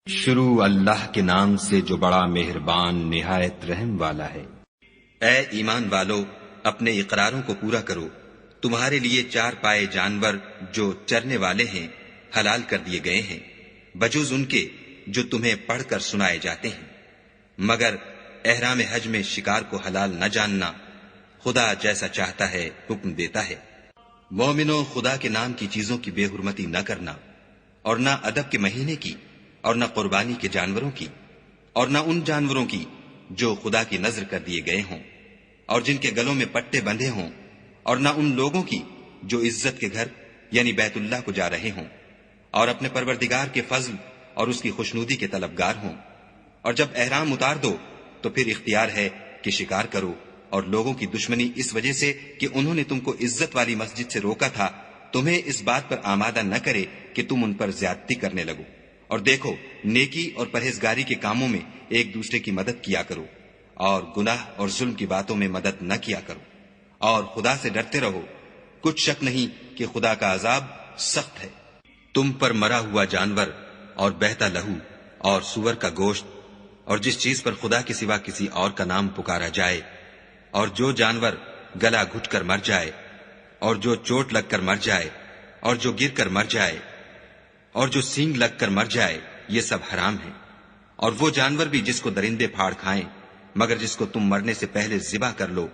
شروع اللہ کے نام سے جو بڑا مہربان نہایت رحم والا ہے۔ اے ایمان والو، اپنے اقراروں کو پورا کرو۔ تمہارے لیے چار پائے جانور جو چرنے والے ہیں حلال کر دیے گئے ہیں، بجوز ان کے جو تمہیں پڑھ کر سنائے جاتے ہیں، مگر احرام حج میں شکار کو حلال نہ جاننا۔ خدا جیسا چاہتا ہے حکم دیتا ہے۔ مومنو، خدا کے نام کی چیزوں کی بے حرمتی نہ کرنا، اور نہ ادب کے مہینے کی، اور نہ قربانی کے جانوروں کی، اور نہ ان جانوروں کی جو خدا کی نذر کر دیے گئے ہوں اور جن کے گلوں میں پٹے بندھے ہوں، اور نہ ان لوگوں کی جو عزت کے گھر یعنی بیت اللہ کو جا رہے ہوں اور اپنے پروردگار کے فضل اور اس کی خوشنودی کے طلبگار ہوں۔ اور جب احرام اتار دو تو پھر اختیار ہے کہ شکار کرو، اور لوگوں کی دشمنی اس وجہ سے کہ انہوں نے تم کو عزت والی مسجد سے روکا تھا، تمہیں اس بات پر آمادہ نہ کرے کہ تم ان پر زیادتی کرنے لگو۔ اور دیکھو، نیکی اور پرہیزگاری کے کاموں میں ایک دوسرے کی مدد کیا کرو، اور گناہ اور ظلم کی باتوں میں مدد نہ کیا کرو، اور خدا سے ڈرتے رہو۔ کچھ شک نہیں کہ خدا کا عذاب سخت ہے۔ تم پر مرا ہوا جانور اور بہتا لہو اور سور کا گوشت اور جس چیز پر خدا کے سوا کسی اور کا نام پکارا جائے، اور جو جانور گلا گھٹ کر مر جائے، اور جو چوٹ لگ کر مر جائے، اور جو گر کر مر جائے، اور جو سینگ لگ کر مر جائے، یہ سب حرام ہے۔ اور وہ جانور بھی جس کو درندے پھاڑ کھائیں مگر جس کو تم مرنے سے پہلے ذبح کر لو،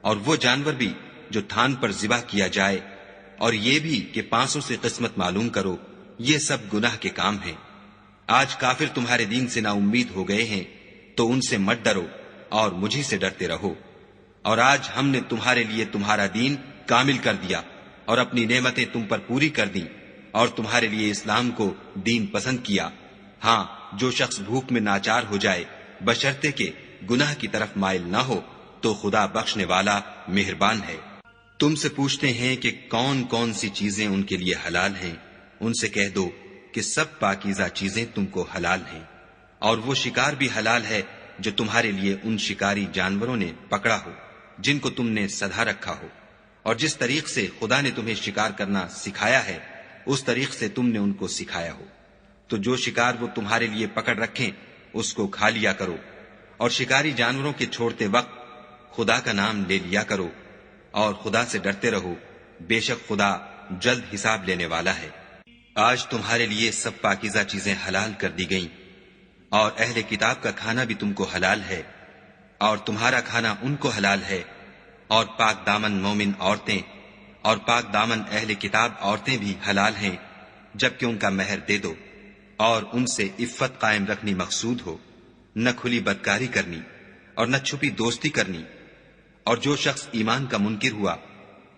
اور وہ جانور بھی جو تھان پر ذبح کیا جائے، اور یہ بھی کہ پانسوں سے قسمت معلوم کرو، یہ سب گناہ کے کام ہیں۔ آج کافر تمہارے دین سے نا امید ہو گئے ہیں تو ان سے مت ڈرو اور مجھی سے ڈرتے رہو۔ اور آج ہم نے تمہارے لیے تمہارا دین کامل کر دیا اور اپنی نعمتیں تم پر پوری کر دیں، اور تمہارے لیے اسلام کو دین پسند کیا۔ ہاں، جو شخص بھوک میں ناچار ہو جائے بشرطے کہ گناہ کی طرف مائل نہ ہو تو خدا بخشنے والا مہربان ہے۔ تم سے پوچھتے ہیں کہ کون کون سی چیزیں ان کے لیے حلال ہیں، ان سے کہہ دو کہ سب پاکیزہ چیزیں تم کو حلال ہیں، اور وہ شکار بھی حلال ہے جو تمہارے لیے ان شکاری جانوروں نے پکڑا ہو جن کو تم نے سدھا رکھا ہو، اور جس طریق سے خدا نے تمہیں شکار کرنا سکھایا ہے اس طریق سے تم نے ان کو سکھایا ہو۔ تو جو شکار وہ تمہارے لیے پکڑ رکھیں اس کو کھا لیا کرو، اور شکاری جانوروں کے چھوڑتے وقت خدا کا نام لے لیا کرو، اور خدا سے ڈرتے رہو، بے شک خدا جلد حساب لینے والا ہے۔ آج تمہارے لیے سب پاکیزہ چیزیں حلال کر دی گئیں، اور اہل کتاب کا کھانا بھی تم کو حلال ہے، اور تمہارا کھانا ان کو حلال ہے، اور پاک دامن مومن عورتیں اور پاک دامن اہل کتاب عورتیں بھی حلال ہیں جبکہ ان کا مہر دے دو، اور ان سے عفت قائم رکھنی مقصود ہو، نہ کھلی بدکاری کرنی اور نہ چھپی دوستی کرنی۔ اور جو شخص ایمان کا منکر ہوا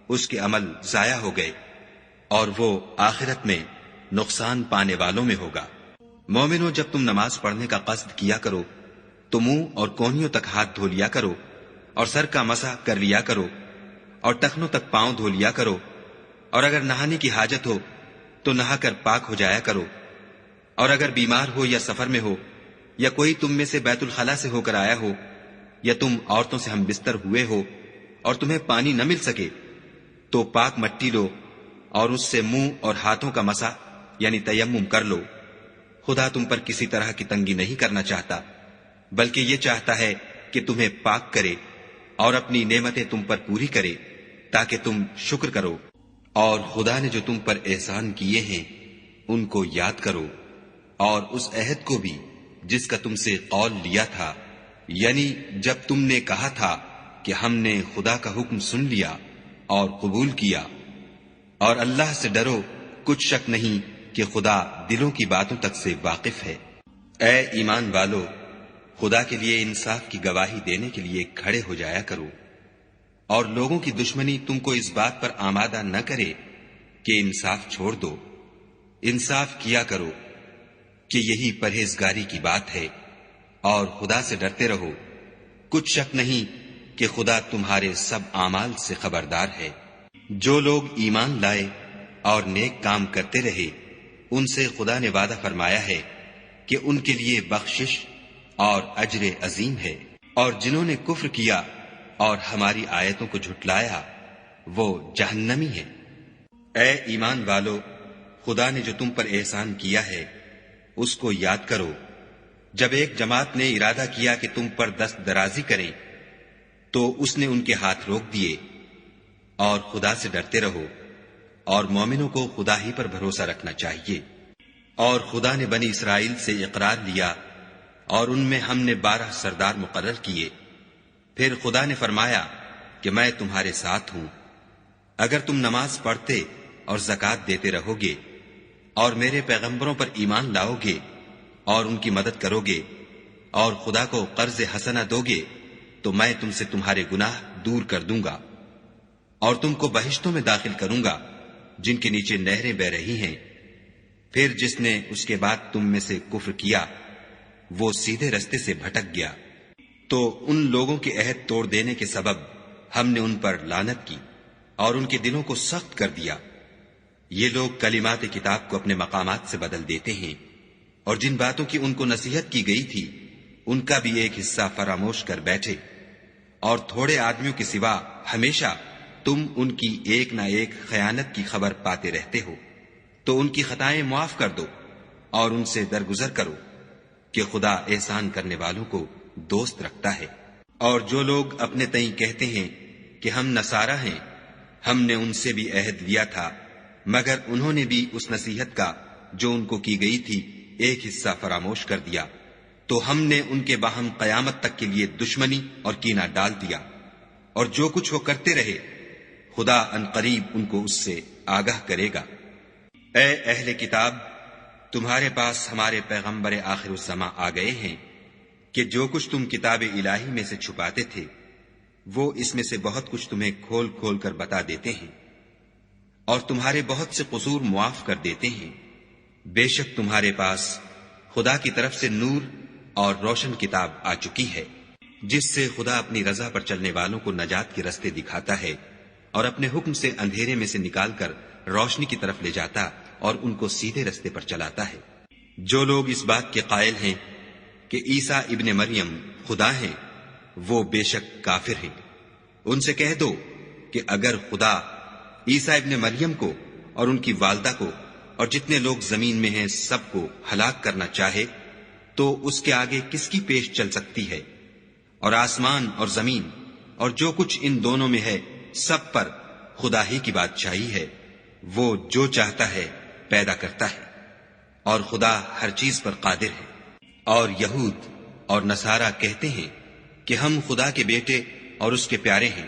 اس کے عمل ضائع ہو گئے، اور وہ آخرت میں نقصان پانے والوں میں ہوگا۔ مومنو، جب تم نماز پڑھنے کا قصد کیا کرو تو منہ اور کونیوں تک ہاتھ دھو لیا کرو، اور سر کا مسح کر لیا کرو، اور ٹخنوں تک پاؤں دھو لیا کرو، اور اگر نہانے کی حاجت ہو تو نہا کر پاک ہو جایا کرو، اور اگر بیمار ہو یا سفر میں ہو، یا کوئی تم میں سے بیت الخلا سے ہو کر آیا ہو، یا تم عورتوں سے ہم بستر ہوئے ہو اور تمہیں پانی نہ مل سکے، تو پاک مٹی لو اور اس سے منہ اور ہاتھوں کا مسح یعنی تیمم کر لو۔ خدا تم پر کسی طرح کی تنگی نہیں کرنا چاہتا، بلکہ یہ چاہتا ہے کہ تمہیں پاک کرے اور اپنی نعمتیں تم پر پوری کرے تاکہ تم شکر کرو۔ اور خدا نے جو تم پر احسان کیے ہیں ان کو یاد کرو، اور اس عہد کو بھی جس کا تم سے قول لیا تھا، یعنی جب تم نے کہا تھا کہ ہم نے خدا کا حکم سن لیا اور قبول کیا۔ اور اللہ سے ڈرو، کچھ شک نہیں کہ خدا دلوں کی باتوں تک سے واقف ہے۔ اے ایمان والو، خدا کے لیے انصاف کی گواہی دینے کے لیے کھڑے ہو جایا کرو، اور لوگوں کی دشمنی تم کو اس بات پر آمادہ نہ کرے کہ انصاف چھوڑ دو۔ انصاف کیا کرو کہ یہی پرہیزگاری کی بات ہے، اور خدا سے ڈرتے رہو، کچھ شک نہیں کہ خدا تمہارے سب اعمال سے خبردار ہے۔ جو لوگ ایمان لائے اور نیک کام کرتے رہے ان سے خدا نے وعدہ فرمایا ہے کہ ان کے لیے بخشش اور اجر عظیم ہے، اور جنہوں نے کفر کیا اور ہماری آیتوں کو جھٹلایا وہ جہنمی ہیں۔ اے ایمان والو، خدا نے جو تم پر احسان کیا ہے اس کو یاد کرو جب ایک جماعت نے ارادہ کیا کہ تم پر دست درازی کریں تو اس نے ان کے ہاتھ روک دیے، اور خدا سے ڈرتے رہو، اور مومنوں کو خدا ہی پر بھروسہ رکھنا چاہیے۔ اور خدا نے بنی اسرائیل سے اقرار لیا اور ان میں ہم نے 12 سردار مقرر کیے۔ پھر خدا نے فرمایا کہ میں تمہارے ساتھ ہوں، اگر تم نماز پڑھتے اور زکوٰۃ دیتے رہو گے اور میرے پیغمبروں پر ایمان لاؤ گے اور ان کی مدد کرو گے اور خدا کو قرض حسنہ دو گے تو میں تم سے تمہارے گناہ دور کر دوں گا اور تم کو بہشتوں میں داخل کروں گا جن کے نیچے نہریں بہ رہی ہیں۔ پھر جس نے اس کے بعد تم میں سے کفر کیا وہ سیدھے رستے سے بھٹک گیا، تو ان لوگوں کے عہد توڑ دینے کے سبب ہم نے ان پر لعنت کی اور ان کے دلوں کو سخت کر دیا۔ یہ لوگ کلمات کتاب کو اپنے مقامات سے بدل دیتے ہیں، اور جن باتوں کی ان کو نصیحت کی گئی تھی ان کا بھی ایک حصہ فراموش کر بیٹھے، اور تھوڑے آدمیوں کے سوا ہمیشہ تم ان کی ایک نہ ایک خیانت کی خبر پاتے رہتے ہو، تو ان کی خطائیں معاف کر دو اور ان سے درگزر کرو کہ خدا احسان کرنے والوں کو دوست رکھتا ہے۔ اور جو لوگ اپنے تئیں کہتے ہیں کہ ہم نصارہ ہیں، ہم نے ان سے بھی عہد لیا تھا، مگر انہوں نے بھی اس نصیحت کا جو ان کو کی گئی تھی ایک حصہ فراموش کر دیا، تو ہم نے ان کے باہم قیامت تک کے لیے دشمنی اور کینہ ڈال دیا۔ اور جو کچھ وہ کرتے رہے خدا عنقریب ان کو اس سے آگاہ کرے گا۔ اے اہل کتاب، تمہارے پاس ہمارے پیغمبر آخر الزماں آ گئے ہیں کہ جو کچھ تم کتاب الہی میں سے چھپاتے تھے وہ اس میں سے بہت کچھ تمہیں کھول کھول کر بتا دیتے ہیں، اور تمہارے بہت سے قصور معاف کر دیتے ہیں۔ بے شک تمہارے پاس خدا کی طرف سے نور اور روشن کتاب آ چکی ہے، جس سے خدا اپنی رضا پر چلنے والوں کو نجات کے رستے دکھاتا ہے اور اپنے حکم سے اندھیرے میں سے نکال کر روشنی کی طرف لے جاتا اور ان کو سیدھے رستے پر چلاتا ہے۔ جو لوگ اس بات کے قائل ہیں کہ عیسیٰ ابن مریم خدا ہیں وہ بے شک کافر ہیں۔ ان سے کہہ دو کہ اگر خدا عیسیٰ ابن مریم کو اور ان کی والدہ کو اور جتنے لوگ زمین میں ہیں سب کو ہلاک کرنا چاہے تو اس کے آگے کس کی پیش چل سکتی ہے؟ اور آسمان اور زمین اور جو کچھ ان دونوں میں ہے سب پر خدا ہی کی بادشاہی ہے، وہ جو چاہتا ہے پیدا کرتا ہے، اور خدا ہر چیز پر قادر ہے۔ اور یہود اور نصارہ کہتے ہیں کہ ہم خدا کے بیٹے اور اس کے پیارے ہیں۔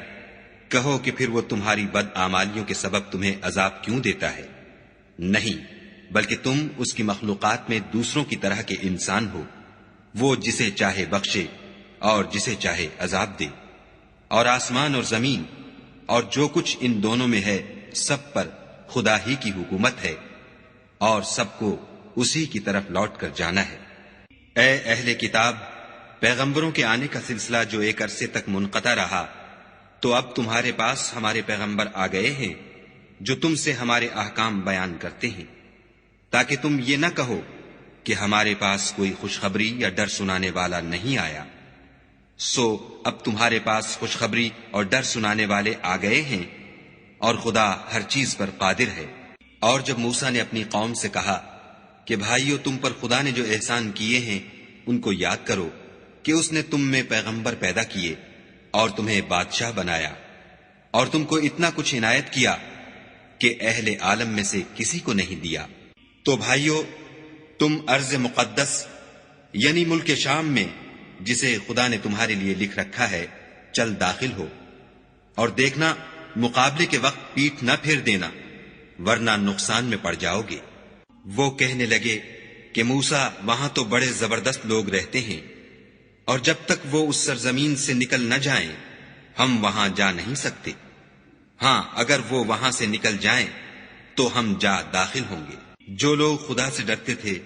کہو کہ پھر وہ تمہاری بد اعمالیوں کے سبب تمہیں عذاب کیوں دیتا ہے؟ نہیں، بلکہ تم اس کی مخلوقات میں دوسروں کی طرح کے انسان ہو، وہ جسے چاہے بخشے اور جسے چاہے عذاب دے۔ اور آسمان اور زمین اور جو کچھ ان دونوں میں ہے سب پر خدا ہی کی حکومت ہے، اور سب کو اسی کی طرف لوٹ کر جانا ہے۔ اے اہل کتاب، پیغمبروں کے آنے کا سلسلہ جو ایک عرصے تک منقطع رہا، تو اب تمہارے پاس ہمارے پیغمبر آ گئے ہیں جو تم سے ہمارے احکام بیان کرتے ہیں، تاکہ تم یہ نہ کہو کہ ہمارے پاس کوئی خوشخبری یا ڈر سنانے والا نہیں آیا۔ سو اب تمہارے پاس خوشخبری اور ڈر سنانے والے آ گئے ہیں، اور خدا ہر چیز پر قادر ہے۔ اور جب موسیٰ نے اپنی قوم سے کہا کہ بھائیو، تم پر خدا نے جو احسان کیے ہیں ان کو یاد کرو کہ اس نے تم میں پیغمبر پیدا کیے اور تمہیں بادشاہ بنایا، اور تم کو اتنا کچھ عنایت کیا کہ اہل عالم میں سے کسی کو نہیں دیا۔ تو بھائیو، تم ارض مقدس یعنی ملک شام میں جسے خدا نے تمہارے لیے لکھ رکھا ہے چل داخل ہو، اور دیکھنا مقابلے کے وقت پیٹھ نہ پھیر دینا، ورنہ نقصان میں پڑ جاؤ گے۔ وہ کہنے لگے کہ موسیٰ، وہاں تو بڑے زبردست لوگ رہتے ہیں، اور جب تک وہ اس سرزمین سے نکل نہ جائیں ہم وہاں جا نہیں سکتے۔ ہاں، اگر وہ وہاں سے نکل جائیں تو ہم جا داخل ہوں گے۔ جو لوگ خدا سے ڈرتے تھے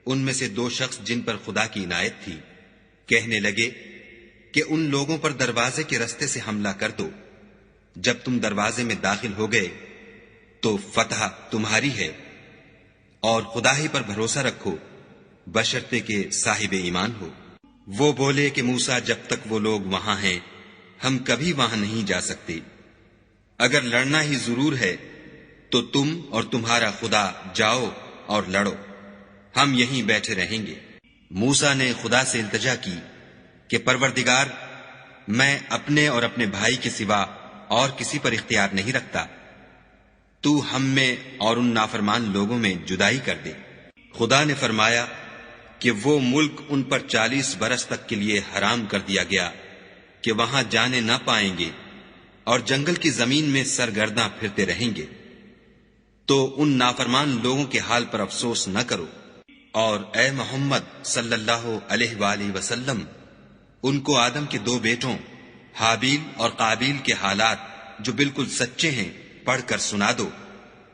ان میں سے 2 شخص جن پر خدا کی عنایت تھی کہنے لگے کہ ان لوگوں پر دروازے کے رستے سے حملہ کر دو۔ جب تم دروازے میں داخل ہو گئے تو فتح تمہاری ہے، اور خدا ہی پر بھروسہ رکھو بشرطے کہ صاحب ایمان ہو۔ وہ بولے کہ موسیٰ، جب تک وہ لوگ وہاں ہیں ہم کبھی وہاں نہیں جا سکتے۔ اگر لڑنا ہی ضرور ہے تو تم اور تمہارا خدا جاؤ اور لڑو، ہم یہیں بیٹھے رہیں گے۔ موسیٰ نے خدا سے التجا کی کہ پروردگار، میں اپنے اور اپنے بھائی کے سوا اور کسی پر اختیار نہیں رکھتا، تو ہم میں اور ان نافرمان لوگوں میں جدائی کر دے۔ خدا نے فرمایا کہ وہ ملک ان پر 40 برس تک کے لیے حرام کر دیا گیا کہ وہاں جانے نہ پائیں گے اور جنگل کی زمین میں سرگرداں پھرتے رہیں گے۔ تو ان نافرمان لوگوں کے حال پر افسوس نہ کرو، اور اے محمد صلی اللہ علیہ وآلہ وسلم ان کو آدم کے 2 بیٹوں حابیل اور قابیل کے حالات جو بالکل سچے ہیں پڑھ کر سنا دو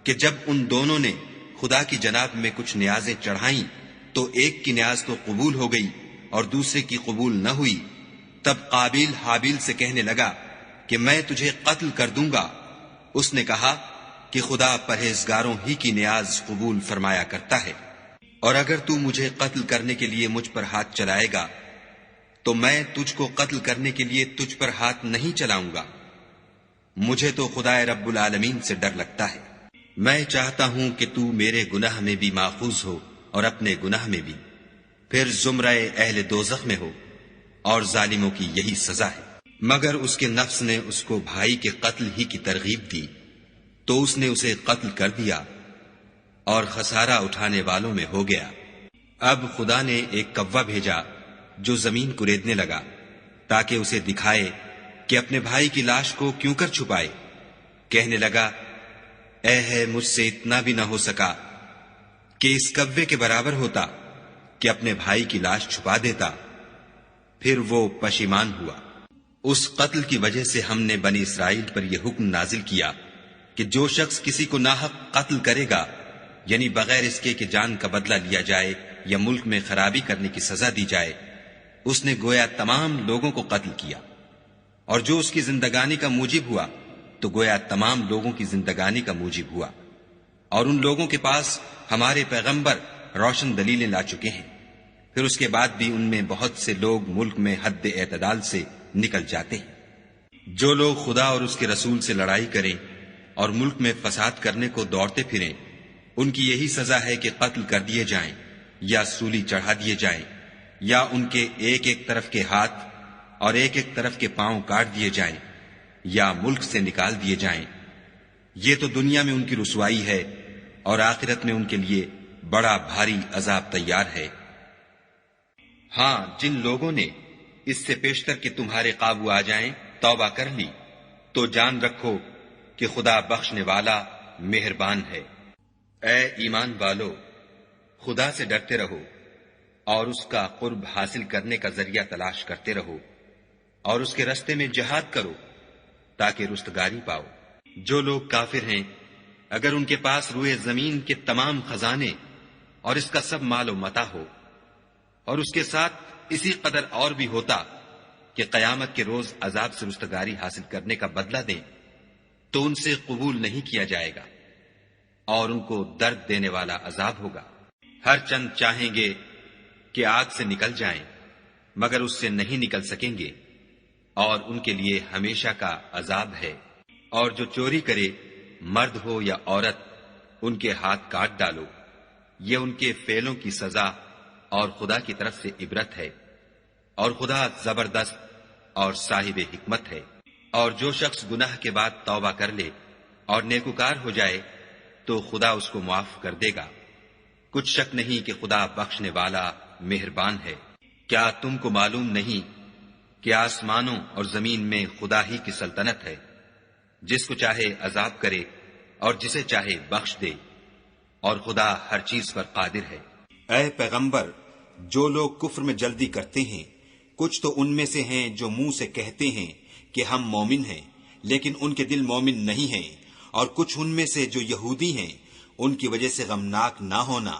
کہ جب ان دونوں نے خدا کی جناب میں کچھ نیازیں چڑھائیں تو ایک کی نیاز تو قبول ہو گئی اور دوسرے کی قبول نہ ہوئی۔ تب قابیل حابیل سے کہنے لگا کہ میں تجھے قتل کر دوں گا۔ اس نے کہا کہ خدا پرہیزگاروں ہی کی نیاز قبول فرمایا کرتا ہے، اور اگر تو مجھے قتل کرنے کے لیے مجھ پر ہاتھ چلائے گا تو میں تجھ کو قتل کرنے کے لیے تجھ پر ہاتھ نہیں چلاؤں گا۔ مجھے تو خدا رب العالمین سے ڈر لگتا ہے۔ میں چاہتا ہوں کہ تو میرے گناہ میں بھی ماخوذ ہو اور اپنے گناہ میں بھی، پھر زمرہ اہل دوزخ میں ہو، اور ظالموں کی یہی سزا ہے۔ مگر اس کے نفس نے اس کو بھائی کے قتل ہی کی ترغیب دی تو اس نے اسے قتل کر دیا اور خسارہ اٹھانے والوں میں ہو گیا۔ اب خدا نے ایک کوا بھیجا جو زمین کریدنے لگا تاکہ اسے دکھائے کہ اپنے بھائی کی لاش کو کیوں کر چھپائے۔ کہنے لگا، اے ہے مجھ سے اتنا بھی نہ ہو سکا کہ اس کوے کے برابر ہوتا کہ اپنے بھائی کی لاش چھپا دیتا۔ پھر وہ پشیمان ہوا۔ اس قتل کی وجہ سے ہم نے بنی اسرائیل پر یہ حکم نازل کیا کہ جو شخص کسی کو ناحق قتل کرے گا، یعنی بغیر اس کے کہ جان کا بدلہ لیا جائے یا ملک میں خرابی کرنے کی سزا دی جائے، اس نے گویا تمام لوگوں کو قتل کیا، اور جو اس کی زندگانی کا موجب ہوا تو گویا تمام لوگوں کی زندگانی کا موجب ہوا۔ اور ان لوگوں کے پاس ہمارے پیغمبر روشن دلیلیں لا چکے ہیں، پھر اس کے بعد بھی ان میں بہت سے لوگ ملک میں حد اعتدال سے نکل جاتے ہیں۔ جو لوگ خدا اور اس کے رسول سے لڑائی کریں اور ملک میں فساد کرنے کو دوڑتے پھریں، ان کی یہی سزا ہے کہ قتل کر دیے جائیں یا سولی چڑھا دیے جائیں، یا ان کے ایک ایک طرف کے ہاتھ اور ایک ایک طرف کے پاؤں کاٹ دیے جائیں یا ملک سے نکال دیے جائیں۔ یہ تو دنیا میں ان کی رسوائی ہے، اور آخرت میں ان کے لیے بڑا بھاری عذاب تیار ہے۔ ہاں، جن لوگوں نے اس سے پیشتر کہ تمہارے قابو آ جائیں توبہ کر لی تو جان رکھو کہ خدا بخشنے والا مہربان ہے۔ اے ایمان والو، خدا سے ڈرتے رہو اور اس کا قرب حاصل کرنے کا ذریعہ تلاش کرتے رہو، اور اس کے رستے میں جہاد کرو تاکہ رستگاری پاؤ۔ جو لوگ کافر ہیں، اگر ان کے پاس روئے زمین کے تمام خزانے اور اس کا سب مال و متاع ہو، اور اس کے ساتھ اسی قدر اور بھی ہوتا کہ قیامت کے روز عذاب سے رستگاری حاصل کرنے کا بدلہ دیں، تو ان سے قبول نہیں کیا جائے گا، اور ان کو درد دینے والا عذاب ہوگا۔ ہر چند چاہیں گے کہ آگ سے نکل جائیں، مگر اس سے نہیں نکل سکیں گے، اور ان کے لیے ہمیشہ کا عذاب ہے۔ اور جو چوری کرے، مرد ہو یا عورت، ان کے ہاتھ کاٹ ڈالو، یہ ان کے فعلوں کی سزا اور خدا کی طرف سے عبرت ہے، اور خدا زبردست اور صاحب حکمت ہے۔ اور جو شخص گناہ کے بعد توبہ کر لے اور نیکوکار ہو جائے تو خدا اس کو معاف کر دے گا۔ کچھ شک نہیں کہ خدا بخشنے والا مہربان ہے۔ کیا تم کو معلوم نہیں کہ آسمانوں اور زمین میں خدا ہی کی سلطنت ہے، جس کو چاہے عذاب کرے اور جسے چاہے بخش دے، اور خدا ہر چیز پر قادر ہے۔ اے پیغمبر، جو لوگ کفر میں جلدی کرتے ہیں، کچھ تو ان میں سے ہیں جو منہ سے کہتے ہیں کہ ہم مومن ہیں، لیکن ان کے دل مومن نہیں ہیں، اور کچھ ان میں سے جو یہودی ہیں، ان کی وجہ سے غمناک نہ ہونا،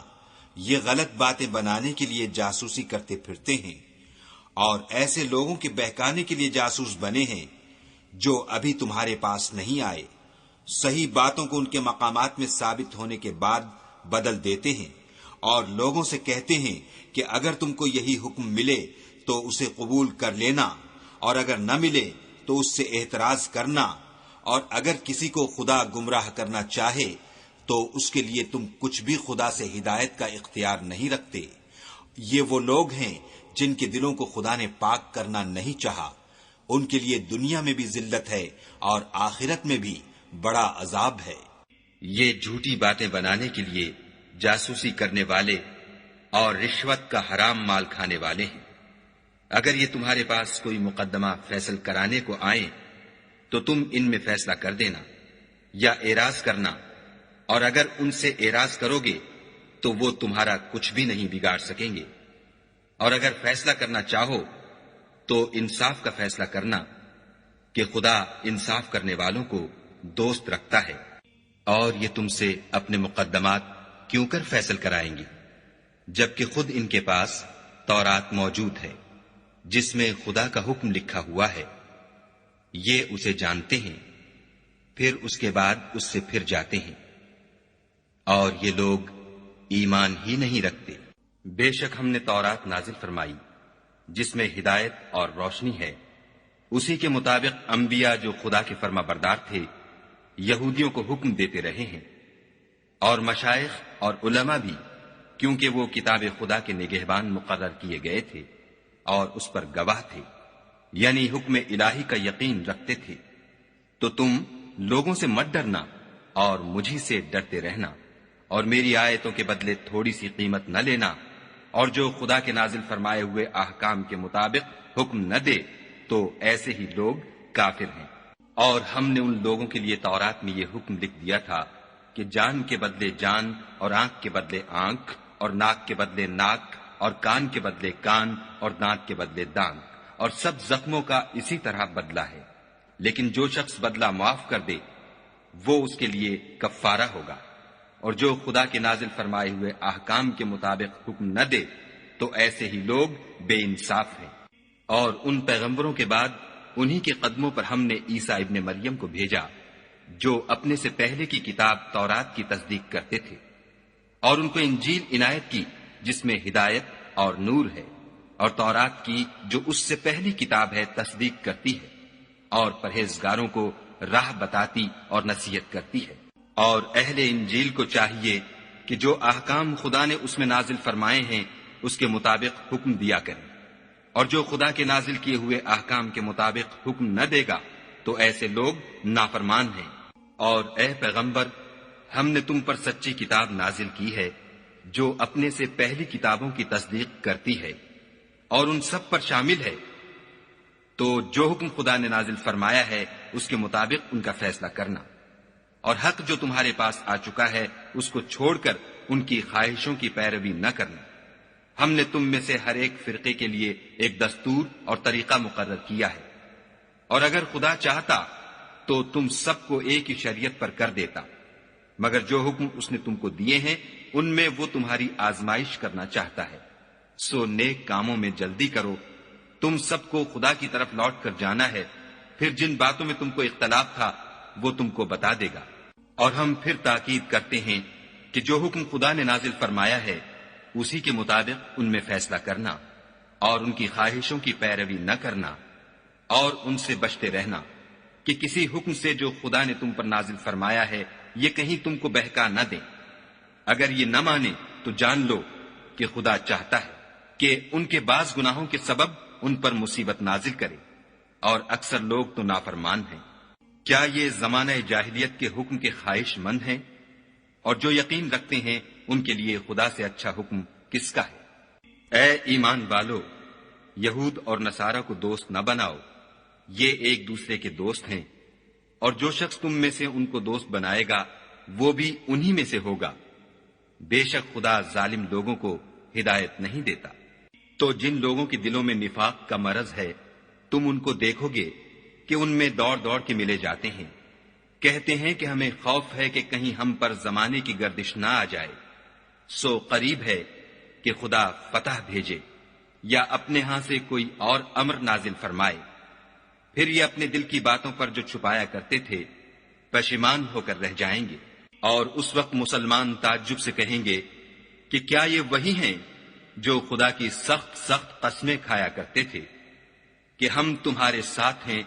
یہ غلط باتیں بنانے کے لیے جاسوسی کرتے پھرتے ہیں، اور ایسے لوگوں کے بہکانے کے لیے جاسوس بنے ہیں جو ابھی تمہارے پاس نہیں آئے، صحیح باتوں کو ان کے مقامات میں ثابت ہونے کے بعد بدل دیتے ہیں، اور لوگوں سے کہتے ہیں کہ اگر تم کو یہی حکم ملے تو اسے قبول کر لینا، اور اگر نہ ملے تو اس سے اعتراض کرنا، اور اگر کسی کو خدا گمراہ کرنا چاہے تو اس کے لیے تم کچھ بھی خدا سے ہدایت کا اختیار نہیں رکھتے۔ یہ وہ لوگ ہیں جن کے دلوں کو خدا نے پاک کرنا نہیں چاہا، ان کے لیے دنیا میں بھی ذلت ہے اور آخرت میں بھی بڑا عذاب ہے۔ یہ جھوٹی باتیں بنانے کے لیے جاسوسی کرنے والے اور رشوت کا حرام مال کھانے والے ہیں۔ اگر یہ تمہارے پاس کوئی مقدمہ فیصل کرانے کو آئیں تو تم ان میں فیصلہ کر دینا یا اعراض کرنا، اور اگر ان سے اعراض کرو گے تو وہ تمہارا کچھ بھی نہیں بگاڑ سکیں گے، اور اگر فیصلہ کرنا چاہو تو انصاف کا فیصلہ کرنا کہ خدا انصاف کرنے والوں کو دوست رکھتا ہے۔ اور یہ تم سے اپنے مقدمات کیوں کر فیصل کرائیں گے جبکہ خود ان کے پاس تورات موجود ہے جس میں خدا کا حکم لکھا ہوا ہے۔ یہ اسے جانتے ہیں، پھر اس کے بعد اس سے پھر جاتے ہیں، اور یہ لوگ ایمان ہی نہیں رکھتے۔ بے شک ہم نے تورات نازل فرمائی جس میں ہدایت اور روشنی ہے، اسی کے مطابق انبیاء جو خدا کے فرما بردار تھے یہودیوں کو حکم دیتے رہے ہیں، اور مشائخ اور علماء بھی، کیونکہ وہ کتاب خدا کے نگہبان مقرر کیے گئے تھے اور اس پر گواہ تھے، یعنی حکم الہی کا یقین رکھتے تھے۔ تو تم لوگوں سے مت ڈرنا اور مجھی سے ڈرتے رہنا، اور میری آیتوں کے بدلے تھوڑی سی قیمت نہ لینا، اور جو خدا کے نازل فرمائے ہوئے احکام کے مطابق حکم نہ دے تو ایسے ہی لوگ کافر ہیں۔ اور ہم نے ان لوگوں کے لیے تورات میں یہ حکم لکھ دیا تھا کہ جان کے بدلے جان، اور آنکھ کے بدلے آنکھ، اور ناک کے بدلے ناک، اور کان کے بدلے کان، اور دانت کے بدلے دانت، اور سب زخموں کا اسی طرح بدلہ ہے۔ لیکن جو شخص بدلہ معاف کر دے وہ اس کے لیے کفارہ ہوگا، اور جو خدا کے نازل فرمائے ہوئے احکام کے مطابق حکم نہ دے تو ایسے ہی لوگ بے انصاف ہیں۔ اور ان پیغمبروں کے بعد انہی کے قدموں پر ہم نے عیسیٰ ابن مریم کو بھیجا جو اپنے سے پہلے کی کتاب تورات کی تصدیق کرتے تھے، اور ان کو انجیل عنایت کی جس میں ہدایت اور نور ہے، اور تورات کی جو اس سے پہلی کتاب ہے تصدیق کرتی ہے، اور پرہیزگاروں کو راہ بتاتی اور نصیحت کرتی ہے۔ اور اہل انجیل کو چاہیے کہ جو احکام خدا نے اس میں نازل فرمائے ہیں اس کے مطابق حکم دیا کریں، اور جو خدا کے نازل کیے ہوئے احکام کے مطابق حکم نہ دے گا تو ایسے لوگ نافرمان ہیں۔ اور اے پیغمبر، ہم نے تم پر سچی کتاب نازل کی ہے جو اپنے سے پہلی کتابوں کی تصدیق کرتی ہے اور ان سب پر شامل ہے، تو جو حکم خدا نے نازل فرمایا ہے اس کے مطابق ان کا فیصلہ کرنا، اور حق جو تمہارے پاس آ چکا ہے اس کو چھوڑ کر ان کی خواہشوں کی پیروی نہ کرنا۔ ہم نے تم میں سے ہر ایک فرقے کے لیے ایک دستور اور طریقہ مقرر کیا ہے، اور اگر خدا چاہتا تو تم سب کو ایک ہی شریعت پر کر دیتا، مگر جو حکم اس نے تم کو دیے ہیں ان میں وہ تمہاری آزمائش کرنا چاہتا ہے۔ سو نیک کاموں میں جلدی کرو، تم سب کو خدا کی طرف لوٹ کر جانا ہے، پھر جن باتوں میں تم کو اختلاف تھا وہ تم کو بتا دے گا۔ اور ہم پھر تاکید کرتے ہیں کہ جو حکم خدا نے نازل فرمایا ہے اسی کے مطابق ان میں فیصلہ کرنا، اور ان کی خواہشوں کی پیروی نہ کرنا، اور ان سے بچتے رہنا کہ کسی حکم سے جو خدا نے تم پر نازل فرمایا ہے یہ کہیں تم کو بہکا نہ دیں۔ اگر یہ نہ مانے تو جان لو کہ خدا چاہتا ہے کہ ان کے بعض گناہوں کے سبب ان پر مصیبت نازل کرے، اور اکثر لوگ تو نافرمان ہیں۔ کیا یہ زمانہ جاہلیت کے حکم کے خواہش مند ہیں؟ اور جو یقین رکھتے ہیں ان کے لیے خدا سے اچھا حکم کس کا ہے؟ اے ایمان والو، یہود اور نصارہ کو دوست نہ بناؤ، یہ ایک دوسرے کے دوست ہیں، اور جو شخص تم میں سے ان کو دوست بنائے گا وہ بھی انہی میں سے ہوگا۔ بے شک خدا ظالم لوگوں کو ہدایت نہیں دیتا۔ تو جن لوگوں کے دلوں میں نفاق کا مرض ہے تم ان کو دیکھو گے کہ ان میں دوڑ دوڑ کے ملے جاتے ہیں، کہتے ہیں کہ ہمیں خوف ہے کہ کہیں ہم پر زمانے کی گردش نہ آ جائے۔ سو قریب ہے کہ خدا فتح بھیجے یا اپنے ہاں سے کوئی اور امر نازل فرمائے، پھر یہ اپنے دل کی باتوں پر جو چھپایا کرتے تھے پشیمان ہو کر رہ جائیں گے۔ اور اس وقت مسلمان تعجب سے کہیں گے کہ کیا یہ وہی ہیں جو خدا کی سخت سخت قسمیں کھایا کرتے تھے کہ ہم تمہارے ساتھ ہیں؟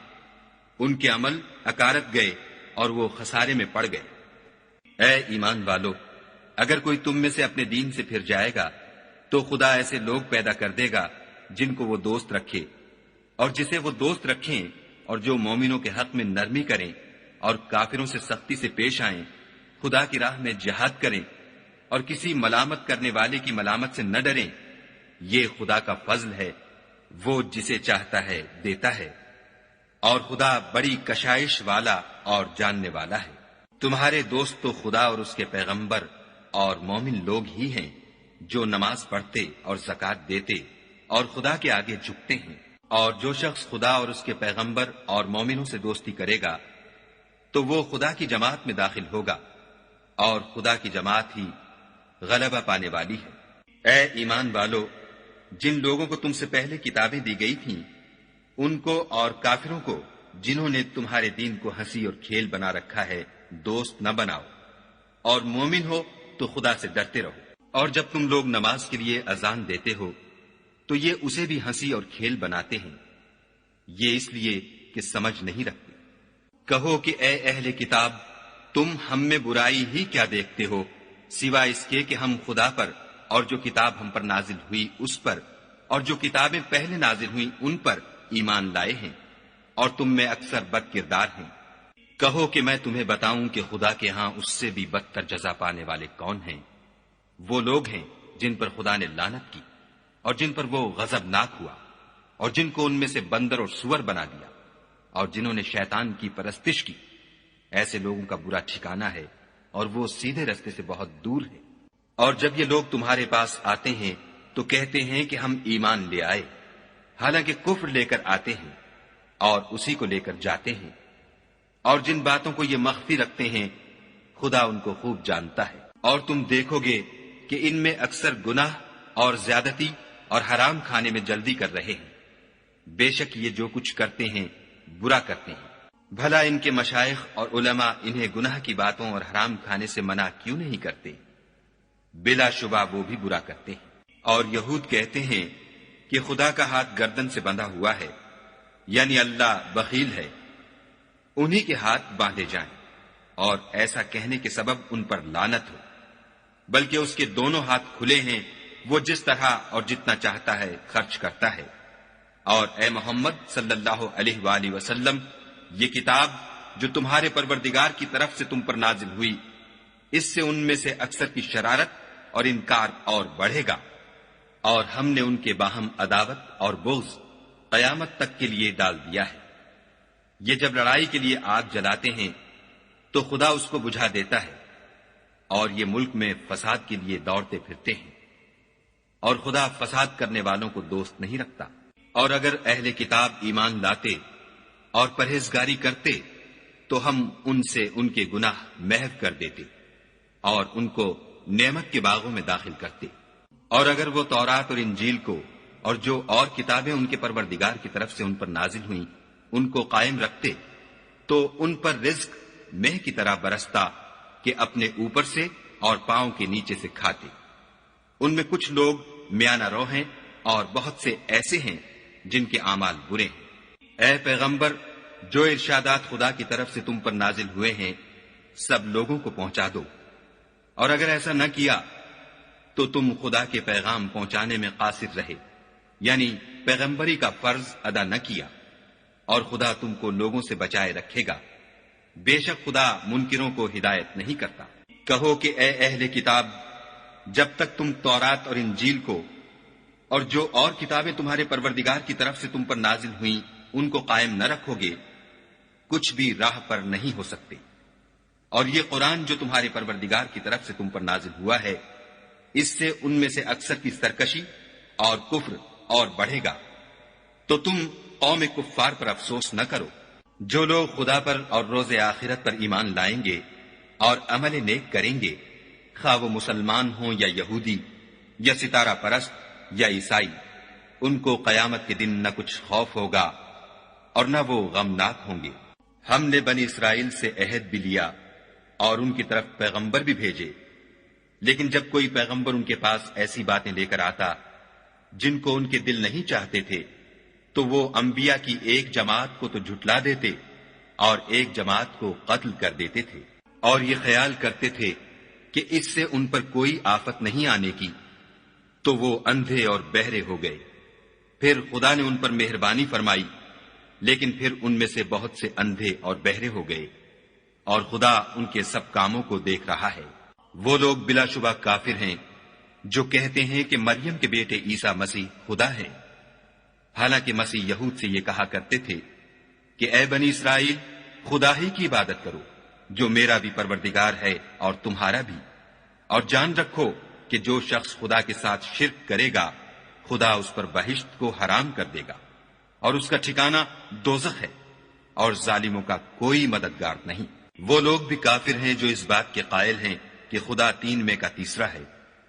ان کے عمل اکارت گئے اور وہ خسارے میں پڑ گئے۔ اے ایمان والو، اگر کوئی تم میں سے اپنے دین سے پھر جائے گا تو خدا ایسے لوگ پیدا کر دے گا جن کو وہ دوست رکھے اور جسے وہ دوست رکھیں، اور جو مومنوں کے حق میں نرمی کریں اور کافروں سے سختی سے پیش آئیں، خدا کی راہ میں جہاد کریں اور کسی ملامت کرنے والے کی ملامت سے نہ ڈریں۔ یہ خدا کا فضل ہے، وہ جسے چاہتا ہے دیتا ہے، اور خدا بڑی کشائش والا اور جاننے والا ہے۔ تمہارے دوست تو خدا اور اس کے پیغمبر اور مومن لوگ ہی ہیں جو نماز پڑھتے اور زکوٰۃ دیتے اور خدا کے آگے جھکتے ہیں، اور جو شخص خدا اور اس کے پیغمبر اور مومنوں سے دوستی کرے گا تو وہ خدا کی جماعت میں داخل ہوگا، اور خدا کی جماعت ہی غلبہ پانے والی ہے۔ اے ایمان والو، جن لوگوں کو تم سے پہلے کتابیں دی گئی تھیں ان کو اور کافروں کو جنہوں نے تمہارے دین کو ہنسی اور کھیل بنا رکھا ہے دوست نہ بناؤ، اور مومن ہو تو خدا سے ڈرتے رہو۔ اور جب تم لوگ نماز کے لیے اذان دیتے ہو تو یہ اسے بھی ہنسی اور کھیل بناتے ہیں، یہ اس لیے کہ سمجھ نہیں رکھتے۔ کہو کہ اے اہل کتاب، تم ہم میں برائی ہی کیا دیکھتے ہو سوائے اس کے کہ ہم خدا پر اور جو کتاب ہم پر نازل ہوئی اس پر اور جو کتابیں پہلے نازل ہوئیں ان پر ایمان لائے ہیں، اور تم میں اکثر بد کردار ہیں۔ کہو کہ میں تمہیں بتاؤں کہ خدا کے ہاں اس سے بھی بدتر جزا پانے والے کون ہیں؟ وہ لوگ ہیں جن پر خدا نے لعنت کی اور جن پر وہ غضبناک ہوا، اور جن کو ان میں سے بندر اور سور بنا دیا، اور جنہوں نے شیطان کی پرستش کی۔ ایسے لوگوں کا برا ٹھکانہ ہے، اور وہ سیدھے رستے سے بہت دور ہے۔ اور جب یہ لوگ تمہارے پاس آتے ہیں تو کہتے ہیں کہ ہم ایمان لے آئے، حالانکہ کفر لے کر آتے ہیں اور اسی کو لے کر جاتے ہیں، اور جن باتوں کو یہ مخفی رکھتے ہیں خدا ان کو خوب جانتا ہے۔ اور تم دیکھو گے کہ ان میں اکثر گناہ اور زیادتی اور حرام کھانے میں جلدی کر رہے ہیں، بے شک یہ جو کچھ کرتے ہیں برا کرتے ہیں۔ بھلا ان کے مشائخ اور علماء انہیں گناہ کی باتوں اور حرام کھانے سے منع کیوں نہیں کرتے؟ بلا شبہ وہ بھی برا کرتے ہیں۔ اور یہود کہتے ہیں کہ خدا کا ہاتھ گردن سے بندھا ہوا ہے، یعنی اللہ بخیل ہے، انہی کے ہاتھ باندھے جائیں، اور ایسا کہنے کے سبب ان پر لعنت ہو، بلکہ اس کے دونوں ہاتھ کھلے ہیں، وہ جس طرح اور جتنا چاہتا ہے خرچ کرتا ہے۔ اور اے محمد صلی اللہ علیہ وآلہ وسلم، یہ کتاب جو تمہارے پروردگار کی طرف سے تم پر نازل ہوئی، اس سے ان میں سے اکثر کی شرارت اور انکار اور بڑھے گا، اور ہم نے ان کے باہم عداوت اور بغض قیامت تک کے لیے ڈال دیا ہے۔ یہ جب لڑائی کے لیے آگ جلاتے ہیں تو خدا اس کو بجھا دیتا ہے، اور یہ ملک میں فساد کے لیے دوڑتے پھرتے ہیں، اور خدا فساد کرنے والوں کو دوست نہیں رکھتا۔ اور اگر اہل کتاب ایمان لاتے اور پرہیزگاری کرتے تو ہم ان سے ان کے گناہ محو کر دیتے اور ان کو نعمت کے باغوں میں داخل کرتے۔ اور اگر وہ تورات اور انجیل کو اور جو اور کتابیں ان کے پروردگار کی طرف سے ان پر نازل ہوئیں ان کو قائم رکھتے تو ان پر رزق مہ کی طرح برستا کہ اپنے اوپر سے اور پاؤں کے نیچے سے کھاتے۔ ان میں کچھ لوگ میانہ رو ہیں اور بہت سے ایسے ہیں جن کے اعمال برے ہیں۔ اے پیغمبر، جو ارشادات خدا کی طرف سے تم پر نازل ہوئے ہیں سب لوگوں کو پہنچا دو، اور اگر ایسا نہ کیا تو تم خدا کے پیغام پہنچانے میں قاصر رہے، یعنی پیغمبری کا فرض ادا نہ کیا، اور خدا تم کو لوگوں سے بچائے رکھے گا، بے شک خدا منکروں کو ہدایت نہیں کرتا۔ کہو کہ اے اہل کتاب، جب تک تم تورات اور انجیل کو اور جو اور کتابیں تمہارے پروردگار کی طرف سے تم پر نازل ہوئیں ان کو قائم نہ رکھو گے کچھ بھی راہ پر نہیں ہو سکتے۔ اور یہ قرآن جو تمہارے پروردگار کی طرف سے تم پر نازل ہوا ہے اس سے ان میں سے اکثر کی سرکشی اور کفر اور بڑھے گا، تو تم قوم کفار پر افسوس نہ کرو۔ جو لوگ خدا پر اور روز آخرت پر ایمان لائیں گے اور عمل نیک کریں گے، خواہ وہ مسلمان ہوں یا یہودی یا ستارہ پرست یا عیسائی، ان کو قیامت کے دن نہ کچھ خوف ہوگا اور نہ وہ غمناک ہوں گے۔ ہم نے بنی اسرائیل سے عہد بھی لیا اور ان کی طرف پیغمبر بھی بھیجے، لیکن جب کوئی پیغمبر ان کے پاس ایسی باتیں لے کر آتا جن کو ان کے دل نہیں چاہتے تھے تو وہ انبیاء کی ایک جماعت کو تو جھٹلا دیتے اور ایک جماعت کو قتل کر دیتے تھے۔ اور یہ خیال کرتے تھے کہ اس سے ان پر کوئی آفت نہیں آنے کی، تو وہ اندھے اور بہرے ہو گئے۔ پھر خدا نے ان پر مہربانی فرمائی، لیکن پھر ان میں سے بہت سے اندھے اور بہرے ہو گئے، اور خدا ان کے سب کاموں کو دیکھ رہا ہے۔ وہ لوگ بلا شبہ کافر ہیں جو کہتے ہیں کہ مریم کے بیٹے عیسیٰ مسیح خدا ہے، حالانکہ مسیح یہود سے یہ کہا کرتے تھے کہ اے بنی اسرائیل، خدا ہی کی عبادت کرو جو میرا بھی پروردگار ہے اور تمہارا بھی، اور جان رکھو کہ جو شخص خدا کے ساتھ شرک کرے گا خدا اس پر بہشت کو حرام کر دے گا، اور اس کا ٹھکانہ دوزخ ہے، اور ظالموں کا کوئی مددگار نہیں۔ وہ لوگ بھی کافر ہیں جو اس بات کے قائل ہیں کہ خدا تین میں کا تیسرا ہے،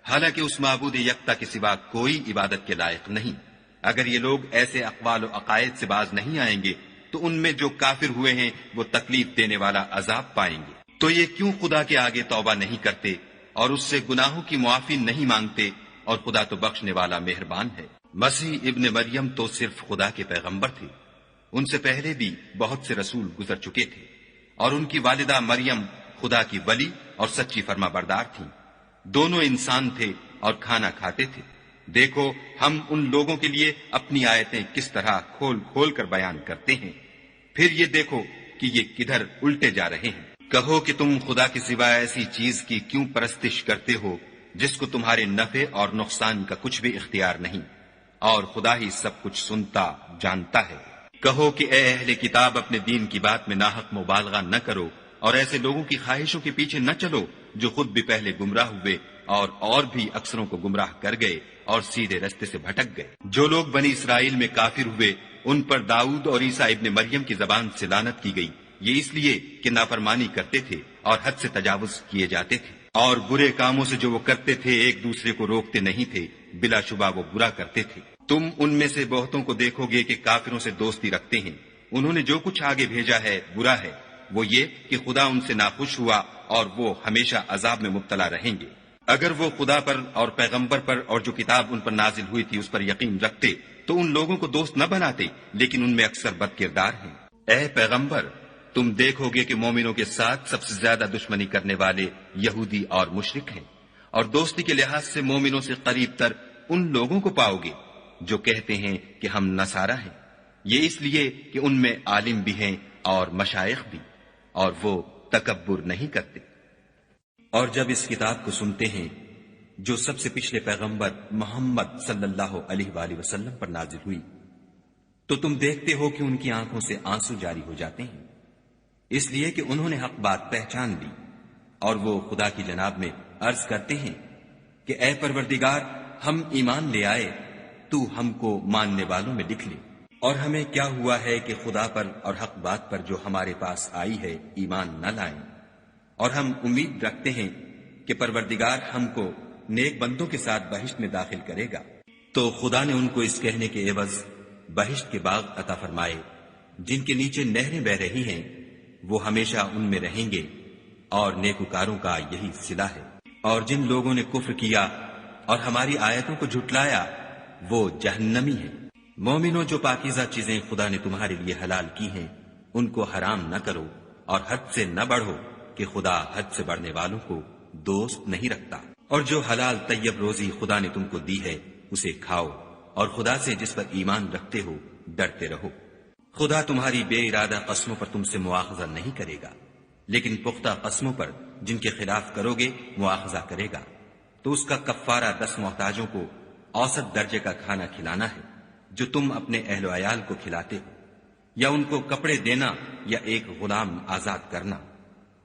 حالانکہ اس معبود یکتا کے سوا کوئی عبادت کے لائق نہیں۔ اگر یہ لوگ ایسے اقوال و عقائد سے باز نہیں آئیں گے تو ان میں جو کافر ہوئے ہیں وہ تکلیف دینے والا عذاب پائیں گے۔ تو یہ کیوں خدا کے آگے توبہ نہیں کرتے اور اس سے گناہوں کی معافی نہیں مانگتے، اور خدا تو بخشنے والا مہربان ہے۔ مسیح ابن مریم تو صرف خدا کے پیغمبر تھے، ان سے پہلے بھی بہت سے رسول گزر چکے تھے، اور ان کی والدہ مریم خدا کی ولی اور سچی فرما بردار تھیں۔ دونوں انسان تھے اور کھانا کھاتے تھے۔ دیکھو ہم ان لوگوں کے لیے اپنی آیتیں کس طرح کھول کھول کر بیان کرتے ہیں، پھر یہ دیکھو کہ یہ کدھر الٹے جا رہے ہیں۔ کہو کہ تم خدا کے سوا ایسی چیز کی کیوں پرستش کرتے ہو جس کو تمہارے نفع اور نقصان کا کچھ بھی اختیار نہیں، اور خدا ہی سب کچھ سنتا جانتا ہے۔ کہو کہ اے اہل کتاب، اپنے دین کی بات میں ناحق مبالغہ نہ کرو، اور ایسے لوگوں کی خواہشوں کے پیچھے نہ چلو جو خود بھی پہلے گمراہ ہوئے اور بھی اکثروں کو گمراہ کر گئے اور سیدھے رستے سے بھٹک گئے۔ جو لوگ بنی اسرائیل میں کافر ہوئے ان پر داؤد اور عیسیٰ ابن مریم کی زبان سے لعنت کی گئی، یہ اس لیے کہ نافرمانی کرتے تھے اور حد سے تجاوز کیے جاتے تھے، اور برے کاموں سے جو وہ کرتے تھے ایک دوسرے کو روکتے نہیں تھے، بلا شبہ وہ برا کرتے تھے۔ تم ان میں سے بہتوں کو دیکھو گے کہ کافروں سے دوستی رکھتے ہیں، انہوں نے جو کچھ آگے بھیجا ہے برا ہے، وہ یہ کہ خدا ان سے ناخوش ہوا اور وہ ہمیشہ عذاب میں مبتلا رہیں گے۔ اگر وہ خدا پر اور پیغمبر پر اور جو کتاب ان پر نازل ہوئی تھی اس پر یقین رکھتے تو ان لوگوں کو دوست نہ بناتے، لیکن ان میں اکثر بد کردار ہیں۔ اے پیغمبر، تم دیکھو گے کہ مومنوں کے ساتھ سب سے زیادہ دشمنی کرنے والے یہودی اور مشرک ہیں، اور دوستی کے لحاظ سے مومنوں سے قریب تر ان لوگوں کو پاؤ گے جو کہتے ہیں کہ ہم نصارہ ہیں، یہ اس لیے کہ ان میں عالم بھی ہیں اور مشائخ بھی، اور وہ تکبر نہیں کرتے۔ اور جب اس کتاب کو سنتے ہیں جو سب سے پچھلے پیغمبر محمد صلی اللہ علیہ وآلہ وسلم پر نازل ہوئی، تو تم دیکھتے ہو کہ ان کی آنکھوں سے آنسو جاری ہو جاتے ہیں، اس لیے کہ انہوں نے حق بات پہچان لی، اور وہ خدا کی جناب میں عرض کرتے ہیں کہ اے پروردگار، ہم ایمان لے آئے، تو ہم کو ماننے والوں میں لکھ لے۔ اور ہمیں کیا ہوا ہے کہ خدا پر اور حق بات پر جو ہمارے پاس آئی ہے ایمان نہ لائیں، اور ہم امید رکھتے ہیں کہ پروردگار ہم کو نیک بندوں کے ساتھ بہشت میں داخل کرے گا۔ تو خدا نے ان کو اس کہنے کے عوض بہشت کے باغ عطا فرمائے جن کے نیچے نہریں بہ رہی ہیں، وہ ہمیشہ ان میں رہیں گے، اور نیکوکاروں کا یہی صلہ ہے۔ اور جن لوگوں نے کفر کیا اور ہماری آیتوں کو جھٹلایا وہ جہنمی ہیں۔ مومنوں، جو پاکیزہ چیزیں خدا نے تمہارے لیے حلال کی ہیں ان کو حرام نہ کرو، اور حد سے نہ بڑھو کہ خدا حد سے بڑھنے والوں کو دوست نہیں رکھتا۔ اور جو حلال طیب روزی خدا نے تم کو دی ہے اسے کھاؤ، اور خدا سے جس پر ایمان رکھتے ہو ڈرتے رہو۔ خدا تمہاری بے ارادہ قسموں پر تم سے مواخذہ نہیں کرے گا، لیکن پختہ قسموں پر جن کے خلاف کرو گے مواخذہ کرے گا، تو اس کا کفارہ 10 محتاجوں کو اوسط درجے کا کھانا کھلانا ہے جو تم اپنے اہل و عیال کو کھلاتے ہو، یا ان کو کپڑے دینا یا ایک غلام آزاد کرنا،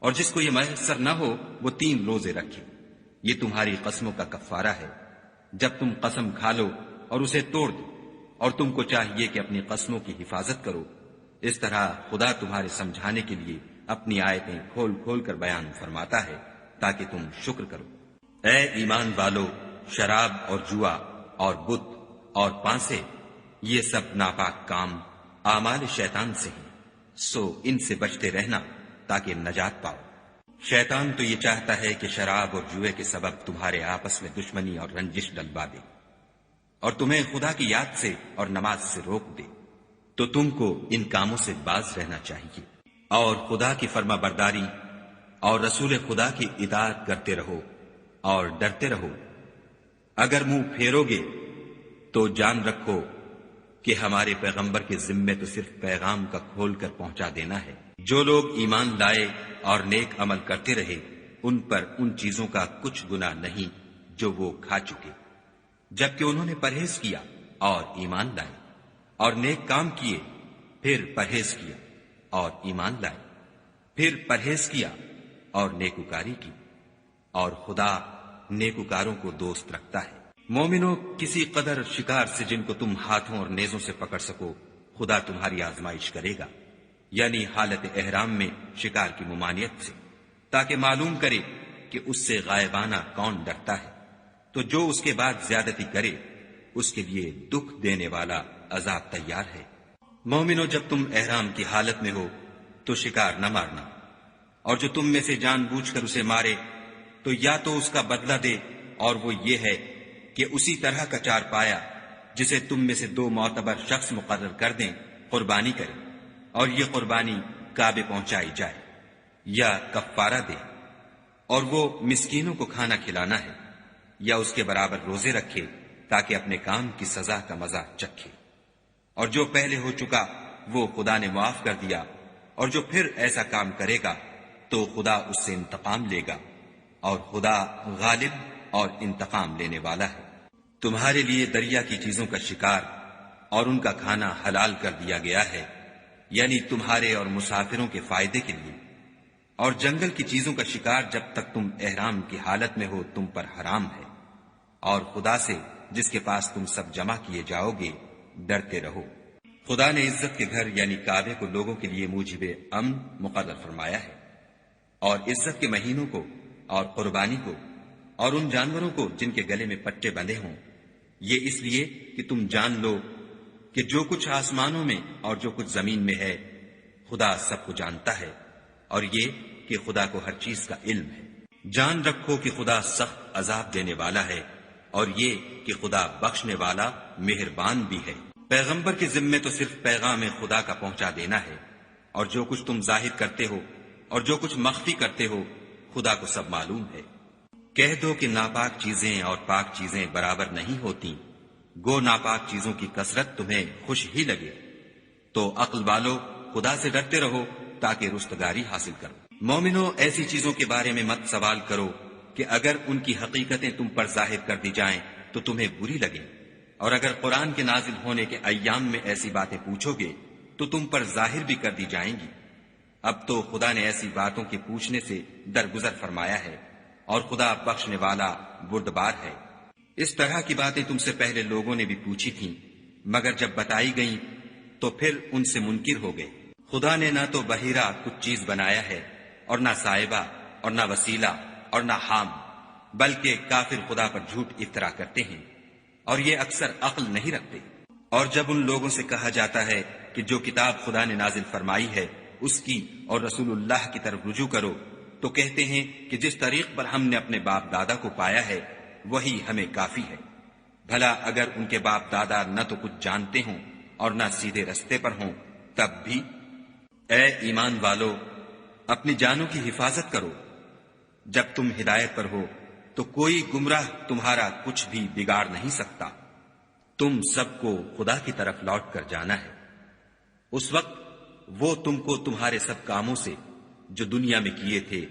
اور جس کو یہ میسر نہ ہو وہ 3 روزے رکھے۔ یہ تمہاری قسموں کا کفارہ ہے جب تم قسم کھا لو اور اسے توڑ دو، اور تم کو چاہیے کہ اپنی قسموں کی حفاظت کرو۔ اس طرح خدا تمہارے سمجھانے کے لیے اپنی آیتیں کھول کھول کر بیان فرماتا ہے تاکہ تم شکر کرو۔ اے ایمان والو، شراب اور جوا اور بت اور پانسے، یہ سب ناپاک کام اعمال شیطان سے ہیں، سو ان سے بچتے رہنا تاکہ نجات پاؤ۔ شیطان تو یہ چاہتا ہے کہ شراب اور جوئے کے سبب تمہارے آپس میں دشمنی اور رنجش ڈلوا دے، اور تمہیں خدا کی یاد سے اور نماز سے روک دے، تو تم کو ان کاموں سے باز رہنا چاہیے، اور خدا کی فرما برداری اور رسول خدا کی اطاعت کرتے رہو اور ڈرتے رہو۔ اگر منہ پھیرو گے تو جان رکھو کہ ہمارے پیغمبر کے ذمے تو صرف پیغام کا کھول کر پہنچا دینا ہے۔ جو لوگ ایمان لائے اور نیک عمل کرتے رہے ان پر ان چیزوں کا کچھ گناہ نہیں جو وہ کھا چکے، جبکہ انہوں نے پرہیز کیا اور ایمان لائے، اور نیک کام کیے، پھر پرہیز کیا اور ایمان لائے، پھر پرہیز کیا اور نیکوکاری کی، اور خدا نیکوکاروں کو دوست رکھتا ہے۔ مومنوں، کسی قدر شکار سے جن کو تم ہاتھوں اور نیزوں سے پکڑ سکو خدا تمہاری آزمائش کرے گا، یعنی حالت احرام میں شکار کی ممانعت سے، تاکہ معلوم کرے کہ اس سے غائبانہ کون ڈرتا ہے، تو جو اس کے بعد زیادتی کرے اس کے لیے دکھ دینے والا عذاب تیار ہے۔ مومنوں، جب تم احرام کی حالت میں ہو تو شکار نہ مارنا، اور جو تم میں سے جان بوجھ کر اسے مارے تو یا تو اس کا بدلہ دے، اور وہ یہ ہے کہ اسی طرح کا چار پایا جسے تم میں سے 2 معتبر شخص مقرر کر دیں قربانی کرے، اور یہ قربانی کعبے پہنچائی جائے، یا کفارہ دے، اور وہ مسکینوں کو کھانا کھلانا ہے، یا اس کے برابر روزے رکھے تاکہ اپنے کام کی سزا کا مزہ چکھے۔ اور جو پہلے ہو چکا وہ خدا نے معاف کر دیا، اور جو پھر ایسا کام کرے گا تو خدا اس سے انتقام لے گا، اور خدا غالب اور انتقام لینے والا ہے۔ تمہارے لیے دریا کی چیزوں کا شکار اور ان کا کھانا حلال کر دیا گیا ہے، یعنی تمہارے اور مسافروں کے فائدے کے لیے، اور جنگل کی چیزوں کا شکار جب تک تم احرام کی حالت میں ہو تم پر حرام ہے، اور خدا سے جس کے پاس تم سب جمع کیے جاؤ گے ڈرتے رہو۔ خدا نے عزت کے گھر یعنی کعبے کو لوگوں کے لیے موجب امن مقرر فرمایا ہے، اور عزت کے مہینوں کو اور قربانی کو اور ان جانوروں کو جن کے گلے میں پٹے بندھے ہوں، یہ اس لیے کہ تم جان لو کہ جو کچھ آسمانوں میں اور جو کچھ زمین میں ہے خدا سب کو جانتا ہے، اور یہ کہ خدا کو ہر چیز کا علم ہے۔ جان رکھو کہ خدا سخت عذاب دینے والا ہے، اور یہ کہ خدا بخشنے والا مہربان بھی ہے۔ پیغمبر کے ذمے تو صرف پیغام خدا کا پہنچا دینا ہے، اور جو کچھ تم ظاہر کرتے ہو اور جو کچھ مخفی کرتے ہو خدا کو سب معلوم ہے۔ کہہ دو کہ ناپاک چیزیں اور پاک چیزیں برابر نہیں ہوتی، گو ناپاک چیزوں کی کثرت تمہیں خوش ہی لگے، تو عقل والو خدا سے ڈرتے رہو تاکہ رستگاری حاصل کرو۔ مومنو، ایسی چیزوں کے بارے میں مت سوال کرو کہ اگر ان کی حقیقتیں تم پر ظاہر کر دی جائیں تو تمہیں بری لگیں، اور اگر قرآن کے نازل ہونے کے ایام میں ایسی باتیں پوچھو گے تو تم پر ظاہر بھی کر دی جائیں گی۔ اب تو خدا نے ایسی باتوں کے پوچھنے سے درگزر فرمایا ہے، اور خدا بخشنے والا بردبار ہے۔ اس طرح کی باتیں تم سے پہلے لوگوں نے بھی پوچھی تھیں، مگر جب بتائی گئیں تو پھر ان سے منکر ہو گئے۔ خدا نے نہ تو بحیرہ کچھ چیز بنایا ہے، اور نہ صاحبہ، اور نہ وسیلہ، اور نہ حام، بلکہ کافر خدا پر جھوٹ افطرا کرتے ہیں، اور یہ اکثر عقل نہیں رکھتے۔ اور جب ان لوگوں سے کہا جاتا ہے کہ جو کتاب خدا نے نازل فرمائی ہے اس کی اور رسول اللہ کی طرف رجوع کرو، تو کہتے ہیں کہ جس طریق پر ہم نے اپنے باپ دادا کو پایا ہے وہی ہمیں کافی ہے۔ بھلا اگر ان کے باپ دادا نہ تو کچھ جانتے ہوں اور نہ سیدھے رستے پر ہوں تب بھی؟ اے ایمان والو، اپنی جانوں کی حفاظت کرو۔ جب تم ہدایت پر ہو تو کوئی گمراہ تمہارا کچھ بھی بگاڑ نہیں سکتا۔ تم سب کو خدا کی طرف لوٹ کر جانا ہے، اس وقت وہ تم کو تمہارے سب کاموں سے جو دنیا میں کیے تھے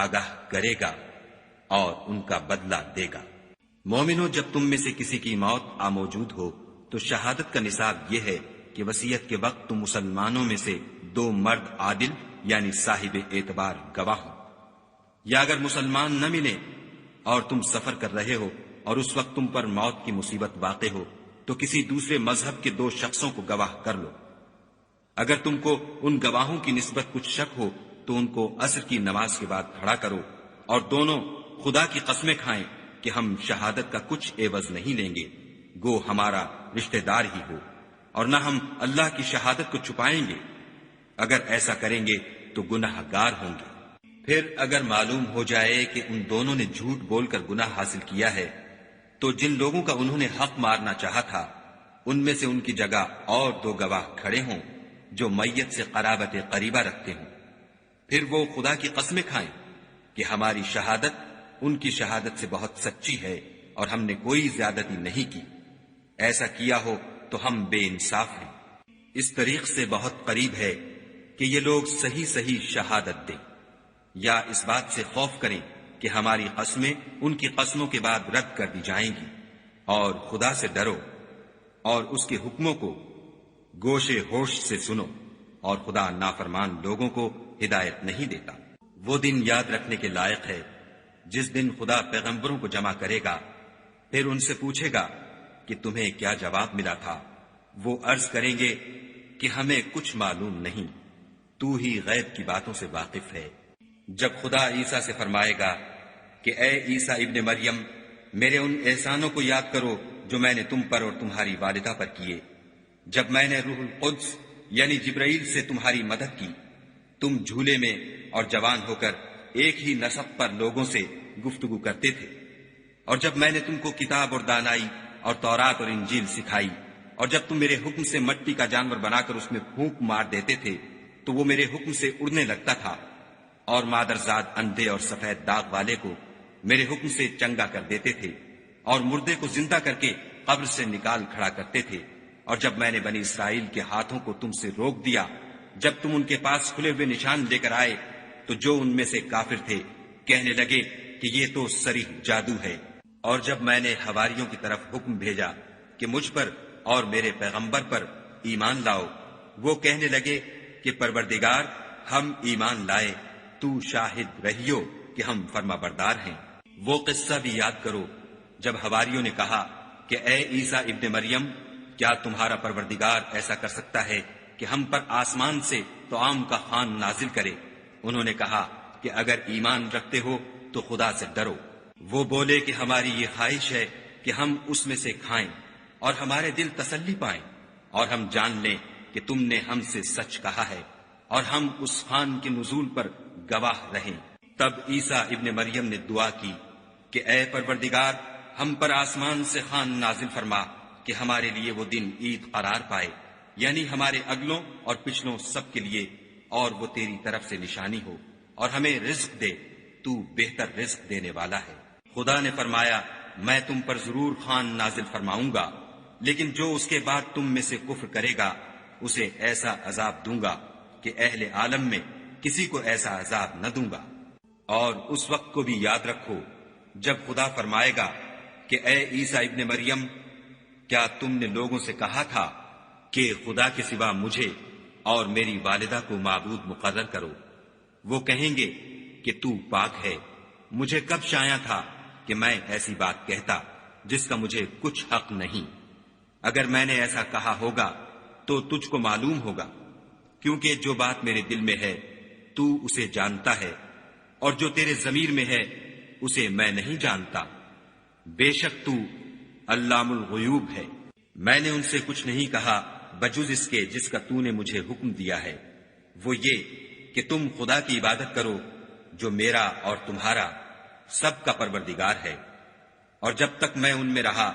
آگاہ کرے گا اور ان کا بدلہ دے گا۔ مومنو، جب تم میں سے کسی کی موت آ موجود ہو تو شہادت کا نصاب یہ ہے کہ وصیت کے وقت تم مسلمانوں میں سے 2 مرد عادل یعنی صاحب اعتبار گواہ ہو، یا اگر مسلمان نہ ملے اور تم سفر کر رہے ہو اور اس وقت تم پر موت کی مصیبت واقع ہو تو کسی دوسرے مذہب کے 2 شخصوں کو گواہ کر لو۔ اگر تم کو ان گواہوں کی نسبت کچھ شک ہو تو ان کو عصر کی نماز کے بعد کھڑا کرو، اور دونوں خدا کی قسمیں کھائیں کہ ہم شہادت کا کچھ عوض نہیں لیں گے، گو ہمارا رشتہ دار ہی ہو، اور نہ ہم اللہ کی شہادت کو چھپائیں گے۔ اگر ایسا کریں گے تو گناہ گار ہوں گے۔ پھر اگر معلوم ہو جائے کہ ان دونوں نے جھوٹ بول کر گناہ حاصل کیا ہے تو جن لوگوں کا انہوں نے حق مارنا چاہا تھا ان میں سے ان کی جگہ اور 2 گواہ کھڑے ہوں جو میت سے قرابت قریبہ رکھتے ہوں، پھر وہ خدا کی قسمیں کھائیں کہ ہماری شہادت ان کی شہادت سے بہت سچی ہے اور ہم نے کوئی زیادتی نہیں کی. ایسا کیا ہو تو ہم بے انصاف ہیں. اس طریق سے بہت قریب ہے کہ یہ لوگ صحیح صحیح شہادت دیں، یا اس بات سے خوف کریں کہ ہماری قسمیں ان کی قسموں کے بعد رد کر دی جائیں گی. اور خدا سے ڈرو اور اس کے حکموں کو گوشے ہوش سے سنو، اور خدا نافرمان لوگوں کو ہدایت نہیں دیتا. وہ دن یاد رکھنے کے لائق ہے جس دن خدا پیغمبروں کو جمع کرے گا، پھر ان سے پوچھے گا کہ تمہیں کیا جواب ملا تھا. وہ عرض کریں گے کہ ہمیں کچھ معلوم نہیں، تو ہی غیب کی باتوں سے واقف ہے. جب خدا عیسیٰ سے فرمائے گا کہ اے عیسیٰ ابن مریم، میرے ان احسانوں کو یاد کرو جو میں نے تم پر اور تمہاری والدہ پر کیے، جب میں نے روح القدس یعنی جبرائیل سے تمہاری مدد کی. تم جھولے میں اور جوان ہو کر ایک ہی نسق پر لوگوں سے گفتگو کرتے تھے، اور جب میں نے تم کو کتاب اور دانائی اور تورات اور انجیل سکھائی، اور جب تم میرے حکم سے مٹی کا جانور بنا کر اس میں پھونک مار دیتے تھے تو وہ میرے حکم سے اڑنے لگتا تھا، اور مادرزاد اندھے اور سفید داغ والے کو میرے حکم سے چنگا کر دیتے تھے، اور مردے کو زندہ کر کے قبر سے نکال کھڑا کرتے تھے. اور جب میں نے بنی اسرائیل کے ہاتھوں کو تم سے روک دیا، جب تم ان کے پاس کھلے ہوئے نشان لے کر آئے، تو جو ان میں سے کافر تھے کہنے لگے کہ یہ تو صریح جادو ہے. اور جب میں نے حواریوں کی طرف حکم بھیجا کہ مجھ پر اور میرے پیغمبر پر ایمان لاؤ، وہ کہنے لگے کہ پروردگار، ہم ایمان لائے، تو شاہد رہیو کہ ہم فرما بردار ہیں. وہ قصہ بھی یاد کرو جب حواریوں نے کہا کہ اے عیسیٰ ابن مریم، کیا تمہارا پروردگار ایسا کر سکتا ہے کہ ہم پر آسمان سے طعام کا خوان نازل کرے؟ انہوں نے کہا کہ اگر ایمان رکھتے ہو تو خدا سے ڈرو. وہ بولے کہ ہماری یہ خواہش ہے کہ ہم اس میں سے کھائیں اور ہمارے دل تسلی پائیں، اور ہم جان لیں کہ تم نے ہم سے سچ کہا ہے، اور ہم اس خوان کے نزول پر گواہ رہیں. تب عیسیٰ ابن مریم نے دعا کی کہ اے پروردگار، ہم پر آسمان سے خوان نازل فرما کہ ہمارے لیے وہ دن عید قرار پائے، یعنی ہمارے اگلوں اور پچھلوں سب کے لیے، اور وہ تیری طرف سے نشانی ہو، اور ہمیں رزق دے، تو بہتر رزق دینے والا ہے. خدا نے فرمایا، میں تم پر ضرور خوان نازل فرماؤں گا، لیکن جو اس کے بعد تم میں سے کفر کرے گا اسے ایسا عذاب دوں گا کہ اہل عالم میں کسی کو ایسا عذاب نہ دوں گا. اور اس وقت کو بھی یاد رکھو جب خدا فرمائے گا کہ اے عیسیٰ ابن مریم، کیا تم نے لوگوں سے کہا تھا کہ خدا کے سوا مجھے اور میری والدہ کو معبود مقرر کرو؟ وہ کہیں گے کہ تو پاک ہے، مجھے کب شایع تھا کہ میں ایسی بات کہتا جس کا مجھے کچھ حق نہیں. اگر میں نے ایسا کہا ہوگا تو تجھ کو معلوم ہوگا، کیونکہ جو بات میرے دل میں ہے تو اسے جانتا ہے، اور جو تیرے ضمیر میں ہے اسے میں نہیں جانتا. بے شک تو علام الغیوب ہے. میں نے ان سے کچھ نہیں کہا بجز اس کے جس کا تو نے مجھے حکم دیا ہے، وہ یہ کہ تم خدا کی عبادت کرو جو میرا اور تمہارا سب کا پروردگار ہے. اور جب تک میں ان میں رہا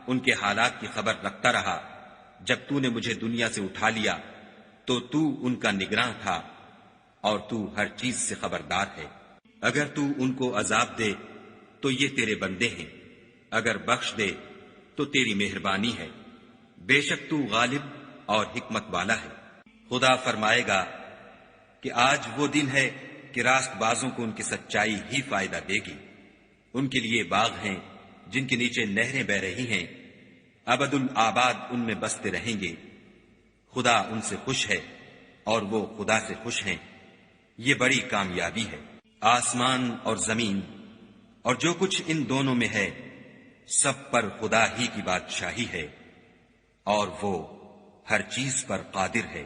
ان کے حالات کی خبر رکھتا رہا. جب تو نے مجھے دنیا سے اٹھا لیا تو تو ان کا نگراں تھا، اور تو ہر چیز سے خبردار ہے. اگر تو ان کو عذاب دے تو یہ تیرے بندے ہیں، اگر بخش دے تو تیری مہربانی ہے. بے شک تو غالب اور حکمت والا ہے. خدا فرمائے گا کہ آج وہ دن ہے کہ راست بازوں کو ان کی سچائی ہی فائدہ دے گی. ان کے لیے باغ ہیں جن کے نیچے نہریں بہ رہی ہیں، ابد الآباد ان میں بستے رہیں گے. خدا ان سے خوش ہے اور وہ خدا سے خوش ہیں. یہ بڑی کامیابی ہے. آسمان اور زمین اور جو کچھ ان دونوں میں ہے سب پر خدا ہی کی بادشاہی ہے، اور وہ ہر چیز پر قادر ہے.